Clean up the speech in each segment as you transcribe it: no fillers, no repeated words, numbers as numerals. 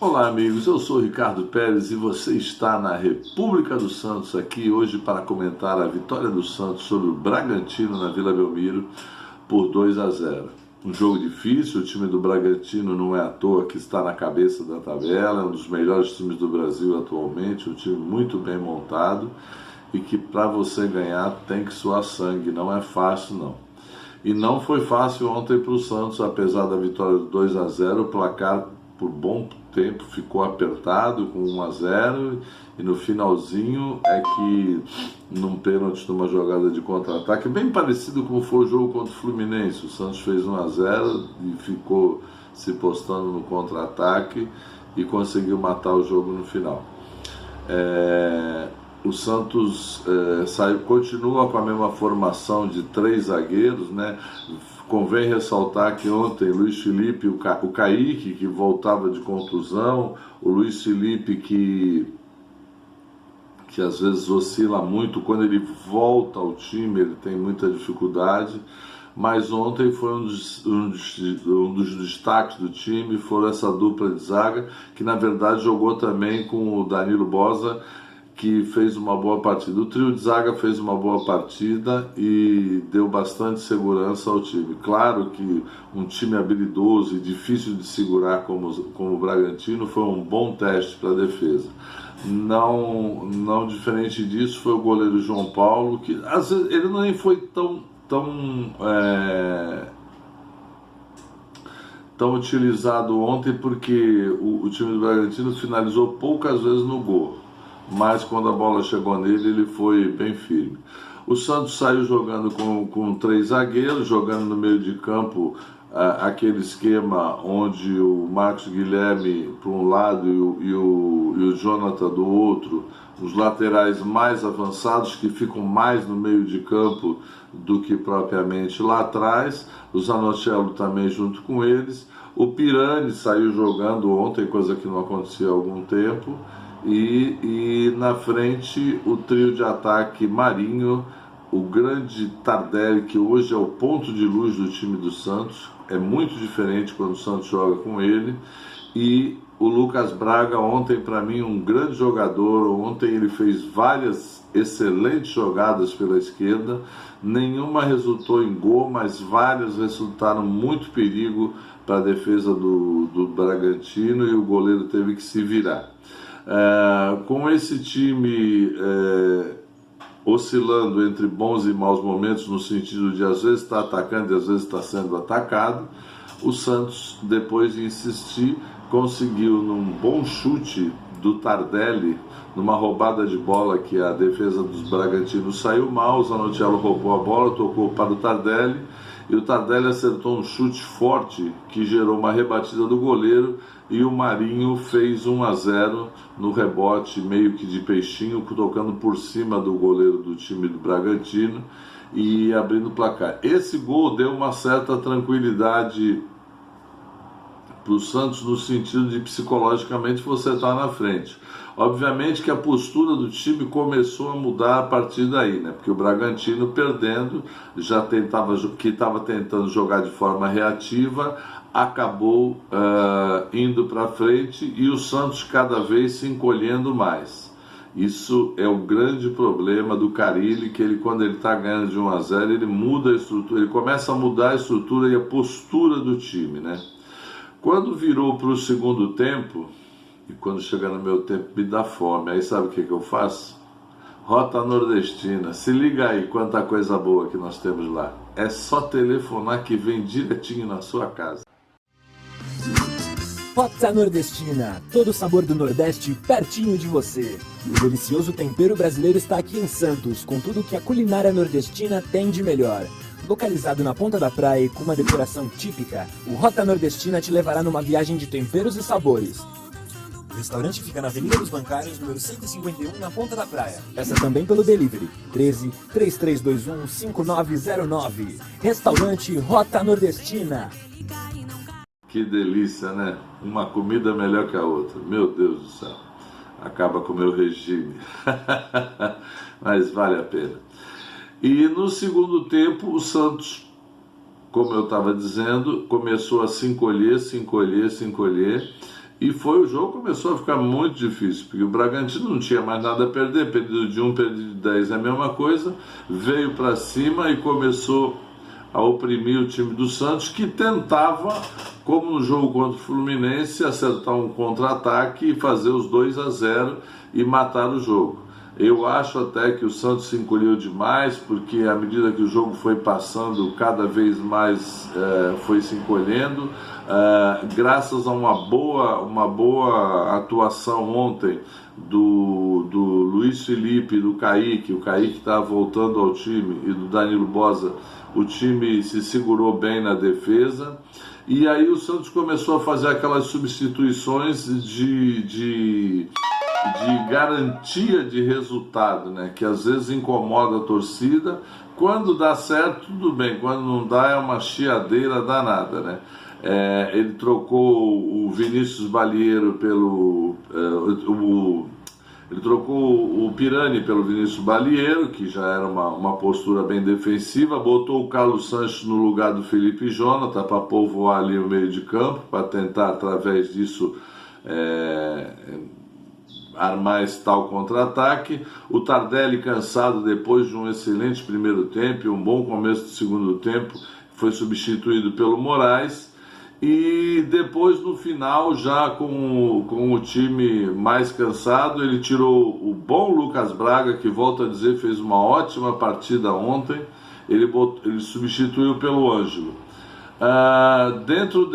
Olá amigos, eu sou Ricardo Pérez e você está na República dos Santos aqui hoje para comentar a vitória do Santos sobre o Bragantino na Vila Belmiro por 2-0. Um jogo difícil, o time do Bragantino não é à toa que está na cabeça da tabela, é um dos melhores times do Brasil atualmente, um time muito bem montado e que para você ganhar tem que suar sangue, não é fácil não. E não foi fácil ontem para o Santos, apesar da vitória do 2-0, o placar por bom tempo ficou apertado com 1-0 e no finalzinho é que num pênalti numa jogada de contra-ataque, bem parecido como foi o jogo contra o Fluminense, o Santos fez 1-0 e ficou se postando no contra-ataque e conseguiu matar o jogo no final. O Santos continua com a mesma formação de 3 zagueiros, né? Convém ressaltar que ontem Luiz Felipe, o Kaique, que voltava de contusão, o Luiz Felipe que às vezes oscila muito, quando ele volta ao time ele tem muita dificuldade, mas ontem foi um dos destaques do time, foi essa dupla de zaga, que na verdade jogou também com o Danilo Boza, que fez uma boa partida. O trio de zaga fez uma boa partida e deu bastante segurança ao time. Claro que um time habilidoso e difícil de segurar como o Bragantino foi um bom teste para a defesa. Não diferente disso foi o goleiro João Paulo, que às vezes ele nem foi tão utilizado ontem, porque o time do Bragantino finalizou poucas vezes no gol, mas quando a bola chegou nele, ele foi bem firme. O Santos saiu jogando com 3 zagueiros, jogando no meio de campo aquele esquema onde o Marcos Guilherme para um lado e o Jonathan do outro, os laterais mais avançados que ficam mais no meio de campo do que propriamente lá atrás, o Zanochello também junto com eles. O Pirani saiu jogando ontem, coisa que não acontecia há algum tempo. E na frente o trio de ataque Marinho, o grande Tardelli, que hoje é o ponto de luz do time do Santos, é muito diferente quando o Santos joga com ele, e o Lucas Braga ontem, para mim, um grande jogador. Ontem ele fez várias excelentes jogadas pela esquerda, nenhuma resultou em gol, mas várias resultaram muito perigo para a defesa do Bragantino, e o goleiro teve que se virar. Com esse time oscilando entre bons e maus momentos, no sentido de às vezes estar atacando e às vezes está sendo atacado, o Santos, depois de insistir, conseguiu num bom chute do Tardelli, numa roubada de bola que a defesa dos Bragantinos saiu mal, o Zanochello roubou a bola, tocou para o Tardelli, e o Tardelli acertou um chute forte que gerou uma rebatida do goleiro, e o Marinho fez 1-0 no rebote, meio que de peixinho, tocando por cima do goleiro do time do Bragantino e abrindo o placar. Esse gol deu uma certa tranquilidade para o Santos, no sentido de psicologicamente você estar na frente. Obviamente que a postura do time começou a mudar a partir daí, né? Porque o Bragantino, perdendo, que estava tentando jogar de forma reativa, acabou indo para frente, e o Santos cada vez se encolhendo mais. Isso é o grande problema do Carille, que ele, quando ele está ganhando de 1-0, ele muda a estrutura, ele começa a mudar a estrutura e a postura do time, né? Quando virou para o segundo tempo, e quando chega no meu tempo me dá fome, aí sabe o que eu faço? Rota Nordestina, se liga aí quanta coisa boa que nós temos lá. É só telefonar que vem direitinho na sua casa. Rota Nordestina, todo o sabor do Nordeste pertinho de você. O delicioso tempero brasileiro está aqui em Santos, com tudo que a culinária nordestina tem de melhor. Localizado na ponta da praia e com uma decoração típica, o Rota Nordestina te levará numa viagem de temperos e sabores. O restaurante fica na Avenida dos Bancários, número 151, na ponta da praia. Peça também pelo delivery, 13-3321-5909. Restaurante Rota Nordestina. Que delícia, né? Uma comida melhor que a outra. Meu Deus do céu. Acaba com o meu regime. Mas vale a pena. E no segundo tempo, o Santos, como eu estava dizendo, começou a se encolher, E o jogo começou a ficar muito difícil, porque o Bragantino não tinha mais nada a perder, perdido de 1, perdido de 10 é a mesma coisa, veio para cima e começou a oprimir o time do Santos, que tentava, como no jogo contra o Fluminense, acertar um contra-ataque e fazer os 2-0 e matar o jogo. Eu acho até que o Santos se encolheu demais, porque à medida que o jogo foi passando, cada vez mais foi se encolhendo, graças a uma boa atuação ontem do Luiz Felipe e do Kaique. O Kaique estava voltando ao time, e do Danilo Boza. O time se segurou bem na defesa, e aí o Santos começou a fazer aquelas substituições de garantia de resultado, né? Que às vezes incomoda a torcida. Quando dá certo, tudo bem, quando não dá, é uma chiadeira danada, né? Ele trocou o Vinícius Balieiro pelo... ele trocou o Pirani pelo Vinícius Balieiro, que já era uma postura bem defensiva, botou o Carlos Sanches no lugar do Felipe Jonathan para povoar ali o meio de campo, para tentar, através disso, armar esse tal contra-ataque. O Tardelli, cansado depois de um excelente primeiro tempo e um bom começo do segundo tempo, foi substituído pelo Moraes. E depois, no final, já com o time mais cansado, ele tirou o bom Lucas Braga, que, volto a dizer, fez uma ótima partida ontem. Ele substituiu pelo Ângelo. Dentro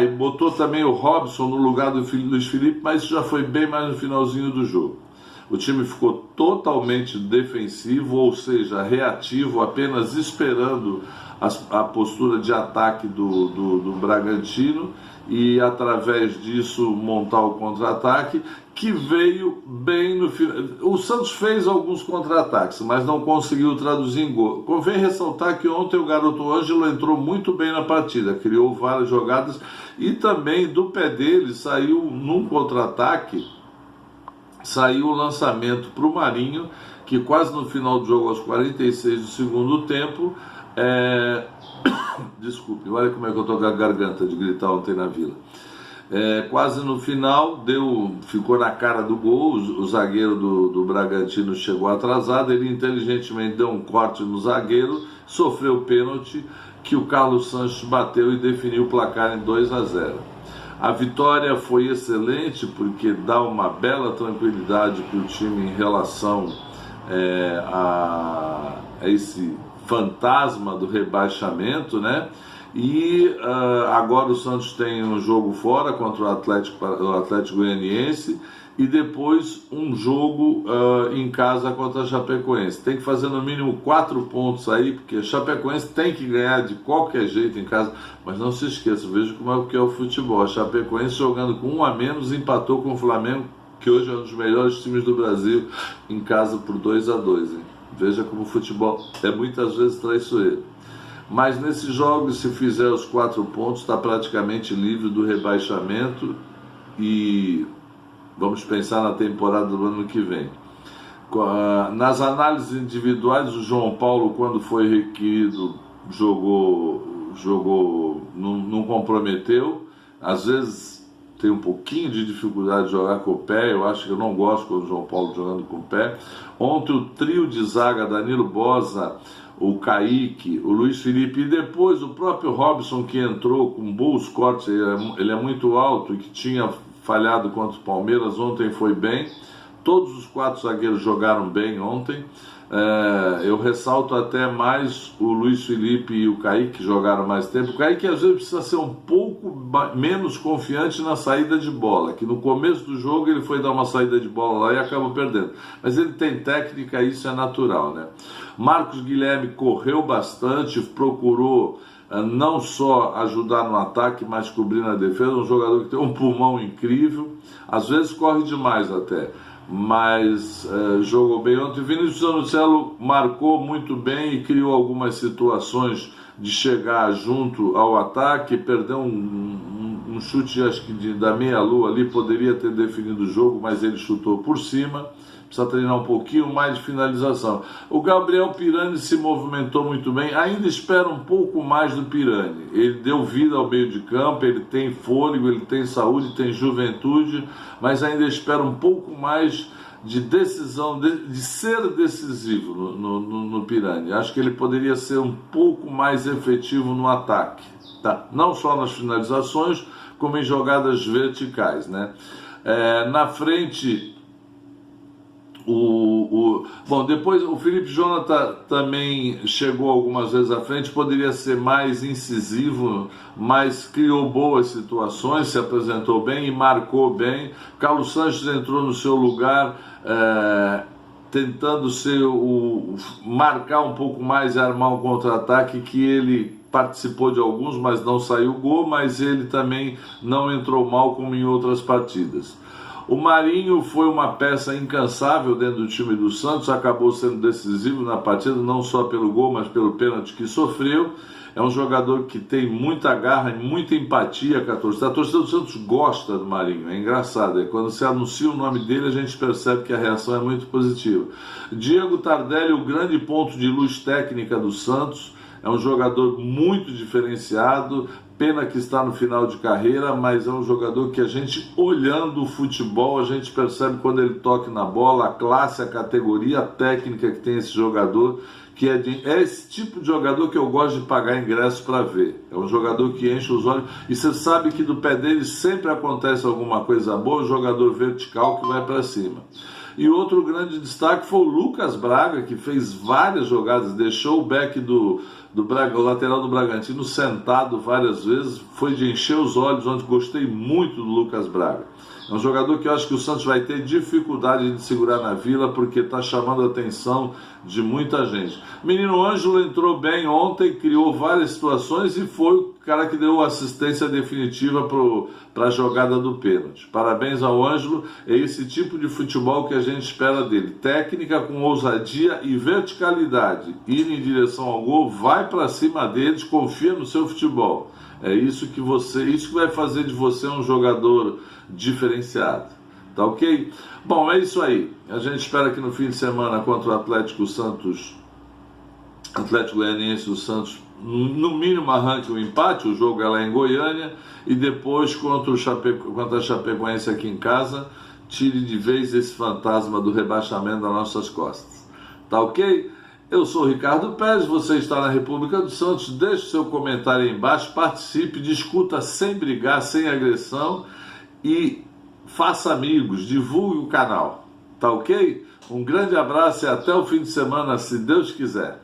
e botou também o Robson no lugar do Luiz Felipe, mas isso já foi bem mais no finalzinho do jogo. O time ficou totalmente defensivo, ou seja, reativo, apenas esperando a postura de ataque do Bragantino, e através disso montar o contra-ataque, que veio bem no final. O Santos fez alguns contra-ataques, mas não conseguiu traduzir em gol. Convém ressaltar que ontem o garoto Ângelo entrou muito bem na partida, criou várias jogadas, e também do pé dele saiu, num contra-ataque, saiu o lançamento para o Marinho, que quase no final do jogo, aos 46 do segundo tempo, desculpe, olha como é que eu estou com a garganta de gritar ontem na Vila. Quase no final, ficou na cara do gol, o zagueiro do Bragantino chegou atrasado, ele inteligentemente deu um corte no zagueiro, sofreu pênalti, que o Carlos Sanches bateu e definiu o placar em 2-0. A vitória foi excelente, porque dá uma bela tranquilidade para o time em relação a esse fantasma do rebaixamento, né? E agora o Santos tem um jogo fora contra o Atlético Goianiense, e depois um jogo em casa contra a Chapecoense. Tem que fazer no mínimo 4 pontos aí, porque a Chapecoense tem que ganhar de qualquer jeito em casa. Mas não se esqueça, veja como é que é o futebol. A Chapecoense, jogando com 1 a menos, empatou com o Flamengo, que hoje é um dos melhores times do Brasil, em casa por 2-2, hein? Veja como o futebol é muitas vezes traiçoeiro. Mas nesses jogos, se fizer os 4 pontos, está praticamente livre do rebaixamento, e vamos pensar na temporada do ano que vem. Nas análises individuais, o João Paulo, quando foi requerido, jogou, não comprometeu. Às vezes tem um pouquinho de dificuldade de jogar com o pé. Eu acho que eu não gosto quando o João Paulo jogando com o pé. Ontem o trio de zaga, Danilo Boza, o Kaique, o Luiz Felipe, e depois o próprio Robson, que entrou com bons cortes. Ele é muito alto e que tinha falhado contra o Palmeiras, ontem foi bem. Todos os 4 zagueiros jogaram bem ontem. Eu ressalto até mais o Luiz Felipe e o Kaique, que jogaram mais tempo. O Kaique às vezes precisa ser um pouco menos confiante na saída de bola, que no começo do jogo ele foi dar uma saída de bola lá e acabou perdendo. Mas ele tem técnica, isso é natural, né? Marcos Guilherme correu bastante, procurou não só ajudar no ataque, mas cobrir na defesa. Um jogador que tem um pulmão incrível, às vezes corre demais até, mas jogou bem ontem. Vinícius Anocelo marcou muito bem e criou algumas situações de chegar junto ao ataque, perdeu um chute, acho que da meia-lua ali, poderia ter definido o jogo, mas ele chutou por cima. Precisa treinar um pouquinho mais de finalização. O Gabriel Pirani se movimentou muito bem. Ainda espera um pouco mais do Pirani. Ele deu vida ao meio de campo, ele tem fôlego, ele tem saúde, tem juventude, mas ainda espera um pouco mais de decisão, de ser decisivo no Pirani. Acho que ele poderia ser um pouco mais efetivo no ataque, tá? Não só nas finalizações, como em jogadas verticais, né? Na frente... Bom, depois o Felipe Jonathan também chegou algumas vezes à frente, poderia ser mais incisivo, mas criou boas situações, se apresentou bem e marcou bem. Carlos Sanches entrou no seu lugar, tentando marcar um pouco mais e armar um contra-ataque, que ele participou de alguns, mas não saiu gol, mas ele também não entrou mal como em outras partidas. O Marinho foi uma peça incansável dentro do time do Santos, acabou sendo decisivo na partida, não só pelo gol, mas pelo pênalti que sofreu. É um jogador que tem muita garra e muita empatia com a torcida. A torcida do Santos gosta do Marinho, é engraçado. Quando se anuncia o nome dele, a gente percebe que a reação é muito positiva. Diego Tardelli, o grande ponto de luz técnica do Santos, é um jogador muito diferenciado, pena que está no final de carreira, mas é um jogador que a gente, olhando o futebol, a gente percebe quando ele toca na bola, a classe, a categoria, a técnica que tem esse jogador, que é esse tipo de jogador que eu gosto de pagar ingresso para ver. É um jogador que enche os olhos, e você sabe que do pé dele sempre acontece alguma coisa boa, um jogador vertical que vai para cima. E outro grande destaque foi o Lucas Braga, que fez várias jogadas, deixou o back o lateral do Bragantino sentado várias vezes, foi de encher os olhos, onde gostei muito do Lucas Braga. É um jogador que eu acho que o Santos vai ter dificuldade de segurar na Vila, porque está chamando a atenção de muita gente. Menino Ângelo entrou bem ontem, criou várias situações e foi o cara que deu a assistência definitiva para a jogada do pênalti. Parabéns ao Ângelo, é esse tipo de futebol que a gente espera dele. Técnica com ousadia e verticalidade. Ir em direção ao gol, vai para cima deles, confia no seu futebol. É isso que vai fazer de você um jogador diferenciado. Tá ok? Bom, é isso aí. A gente espera que no fim de semana contra o Atlético Goianiense, o Santos no mínimo arranque o empate, o jogo é lá em Goiânia, e depois contra a Chapecoense aqui em casa, tire de vez esse fantasma do rebaixamento das nossas costas. Tá ok? Eu sou o Ricardo Pérez, você está na República dos Santos, deixe seu comentário aí embaixo, participe, discuta sem brigar, sem agressão e faça amigos, divulgue o canal, tá ok? Um grande abraço e até o fim de semana, se Deus quiser.